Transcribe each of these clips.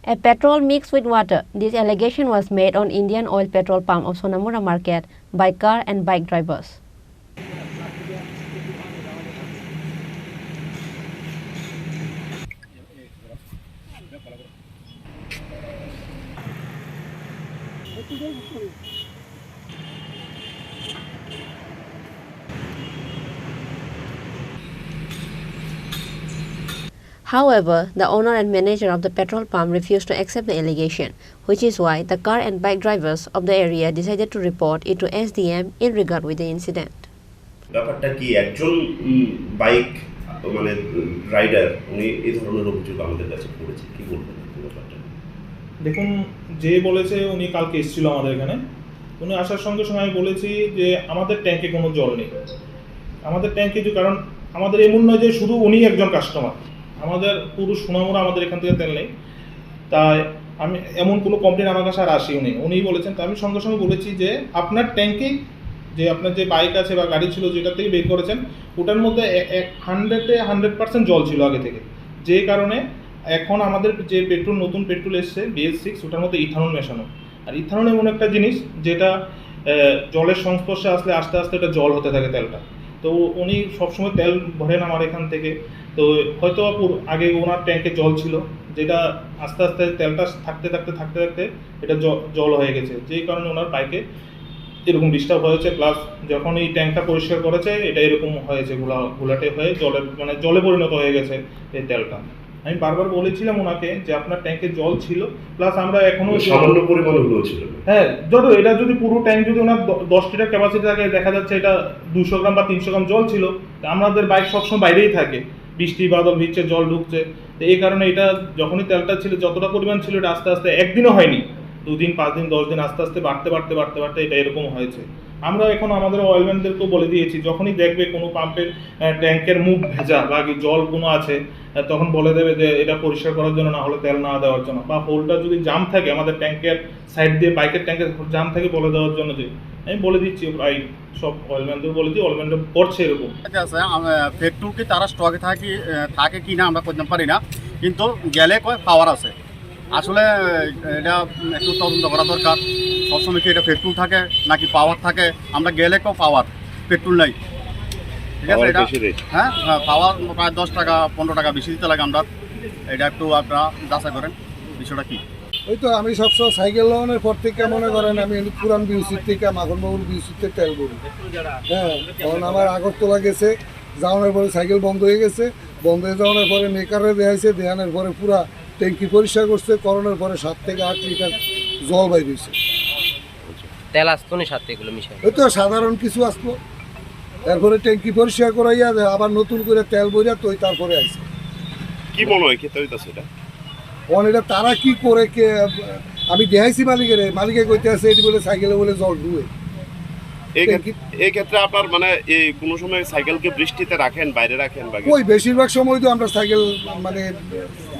A petrol mixed with water. This allegation was made on Indian oil petrol pump of Sonamura market by car and bike drivers. However, the owner and manager of the petrol pump refused to accept the allegation, which is why the car and bike drivers of the area decided to report it to SDM in regard with the incident. ব্যাপারটা কি একজন bike মানে rider উনি এই ধরনের অভিযোগ আমাদের কাছে করেছে, কি বলবেন ব্যাপারটা? দেখুন, যে বলেছে উনি কালকে এসেছিল আমাদের এখানে, উনি আসার সঙ্গে সঙ্গে আমি বলেছি যে আমাদের ট্যাঙ্কে কোনো জল নেই। আমাদের ট্যাঙ্কে যে কারণ আমাদের এমন নয় যে শুধু উনি একজন কাস্টমার, আমাদের পুরো সোনামুড়া আমাদের এখান থেকে তেল নেই। তাই আমি এমন কোনো কমপ্লেন আমার কাছে আর আসেনি, উনিই বলেছেন। তো আমি সঙ্গে সঙ্গে বলেছি যে আপনার ট্যাঙ্কে যে আপনার যে বাইক আছে বা গাড়ি ছিল যেটা থেকে বের করেছেন ওটার মধ্যে 100% জল ছিল আগে থেকে, যে কারণে এখন আমাদের যে পেট্রোল নতুন পেট্রোল এসছে BS6 ওটার মধ্যে ইথানল মেশানো। আর ইথানল এমন একটা জিনিস যেটা জলের সংস্পর্শে আসলে আস্তে আস্তে এটা জল হতে থাকে তেলটা। তো উনি সবসময় তেল ভরেন আমার এখান থেকে। তো হয়তো আগে ওনার ট্যাঙ্কে জল ছিল, যেটা আস্তে আস্তে তেলটা থাকতে থাকতে এটা জল হয়ে গেছে, যেই কারণে ওনার বাইকে এরকম ডিস্টার্ব হয়েছে। প্লাস যখন এই ট্যাঙ্কটা পরিষ্কার করেছে এটা এরকম হয়েছে, ঘোলাটে হয়ে জলে পরিণত হয়ে গেছে এই তেলটা। আমি বারবার বলেছিলাম ওনাকে যে আপনার ট্যাঙ্কে জল ছিল, প্লাস আমরা এখনো সামান্য পরিমাণ হলেও ছিল। হ্যাঁ, যত এটা যদি পুরো ট্যাঙ্ক যদি ওনার 10 লিটার ক্যাপাসিটি থাকে, দেখা যাচ্ছে এটা 200 গ্রাম বা 300 গ্রাম জল ছিল। আমাদের বাইক সবসময় বাইরেই থাকে, বৃষ্টি বাদল ভিজছে, জল ঢুকছে। তো এই কারণে এটা যখনই তেলটা ছিল যতটা পরিমাণ ছিল এটা আস্তে আস্তে একদিনও হয়নি, 2 দিন 5 দিন 10 দিন আস্তে আস্তে বাড়তে এটা এরকম হয়েছে। আমরা এখন আমাদের অয়েলম্যানদেরকেও বলে দিয়েছি, যখনই দেখবে কোনো পাম্পের ট্যাঙ্কের মুখ ভেজা বা জল কোনো আছে তখন বলে দেবে যে এটা পরিষ্কার করার জন্য, না হলে তেল না দেওয়ার জন্য। বা হোলটা যদি জাম থাকে আমাদের ট্যাঙ্কের সাইড দিয়ে বাইকের ট্যাঙ্কের জাম থাকে বলে দেওয়ার জন্য। যে আমি বলে দিচ্ছি প্রায় সব অয়েলম্যানদের বলেছি, অয়েলম্যানরা করছে এরকম। পেট্রোল কি তারা স্টকে থাকে কি না আমরা করতে পারি না, কিন্তু গেলে কয় পাওয়ার আছে। আসলে এটা একটু তদন্ত করা দরকার, সবসময় কি এটা পেট্রোল থাকে নাকি পাওয়ার থাকে। আমরা গেলে কেউ পাওয়ার পেট্রোল নেই, ঠিক আছে। এটা হ্যাঁ পাওয়ার প্রায় 10 টাকা 15 টাকা বেশি দিতে লাগে। আমরা এটা একটু আপনারা যাচাই করেন বিষয়টা কি। ওই তো আমি সবসময় সাইকেল লোনের পর থেকে মনে করেন আমি পুরান বিউসির থেকে মাখনবাবুর বিউসিতে তেল করি। হ্যাঁ, তখন আমার আগরতলা গেছে, যাওয়ানোর পরে সাইকেল বন্ধ হয়ে গেছে, বন্ধ হয়ে যাওয়ানোর পরে মেকারে দেখাইছে, দেখানোর পরে পুরা ট্যাঙ্কি পরিষ্কার করছে, করোনার পরে 7 থেকে 8 লিটার জল বাইর হয়েছে। তেল আসতো না সাথে এগুলো মিশাই, ওই তো সাধারণ কিছু আসতো। তারপরে ট্যাঙ্কি পরিষ্কার করাইয়া আবার নতুন করে তেল বইয়া তো তারপরে আসছে। কি মনে হয় খেতে হইতাছে এটা? এটা তারা কি করে কে আমি দেখাইছি মালিকে কইতে আছে এটি বলে সাইকেলে বলে জল ঢুয়ে। এই ক্ষেত্রে আপনার মানে এই কোনো সময় সাইকেলকে বৃষ্টিতে রাখেন, বাইরে রাখেন? ওই বেশিরভাগ সময় তো আমরা সাইকেল মানে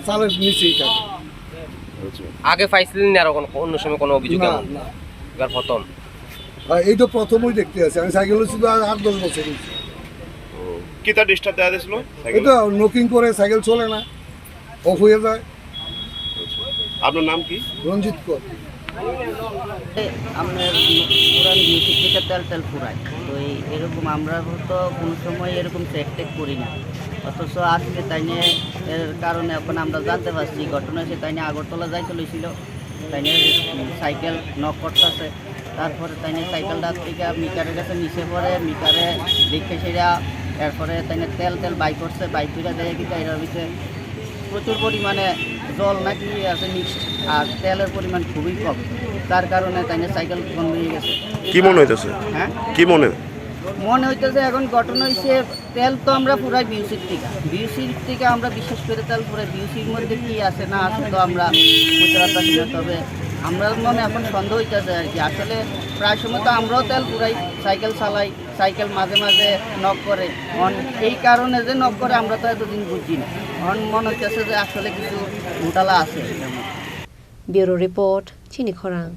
চালের নিচেই থাকি। আগে পাইছিলেন না আর অন্য সময় কোনো অভিযোগ? না, এবার প্রথম। এই তো প্রথমই দেখতে আছে। আমি সাইকেল শুধু 8-10 বছর। কি তার ডিস্টার্ব দেওয়া দিয়েছিল? এই তো নোকিং করে সাইকেল চলে না, অফ হয়ে যায়। আপনার নাম কি? রঞ্জিত কর। আমরা পুরান বিউটি থেকে তেল ফুরাই, তো এরকম আমরা তো কোনো সময় এরকম চেক করি না। অথচ আজকে তাই নিয়ে এর কারণে এখন আমরা জানতে পারছি ঘটনা সে তাই নিয়ে আগরতলা যাইতে লইছিল, তাই নিয়ে সাইকেল নক করতেছে। তারপরে তাই নিয়ে সাইকেলটা থেকে মিটারের কাছে নিচে পড়ে, মিটারে দেখে সেটা এরপরে তাই নিয়ে তেল বাই করছে, বাইক করে দেয় কি এর ভিতরে প্রচুর পরিমাণে জল নাকি আছে মিক্সড, আর তেলের পরিমাণ খুবই কম, তার কারণে তাই নিয়ে সাইকেল বন্ধ হয়ে গেছে। কি মনে হইতেছে? হ্যাঁ, কি মনে হইতেছে এখন ঘটনা হয়েছে তেল তো আমরা পুরাই বিউসির থেকে আমরা বিশেষ করে তেল পুরাই বিউসির মধ্যে কি আছে না আছে তো আমরা বুঝতে পারতেছি না। তবে আমরা মনে এখন সন্দেহ হইতেছে আর কি। আসলে প্রায় সময় তো আমরাও তেল পুরাই, সাইকেল চালাই, সাইকেল মাঝে মাঝে নক করে, এই কারণে যে নক করে আমরা তো এতদিন বুঝি না। এখন মনে হচ্ছে যে আসলে কিছু ঘোটালা আছে। ব্যুরো রিপোর্ট, চিনি খোরাং।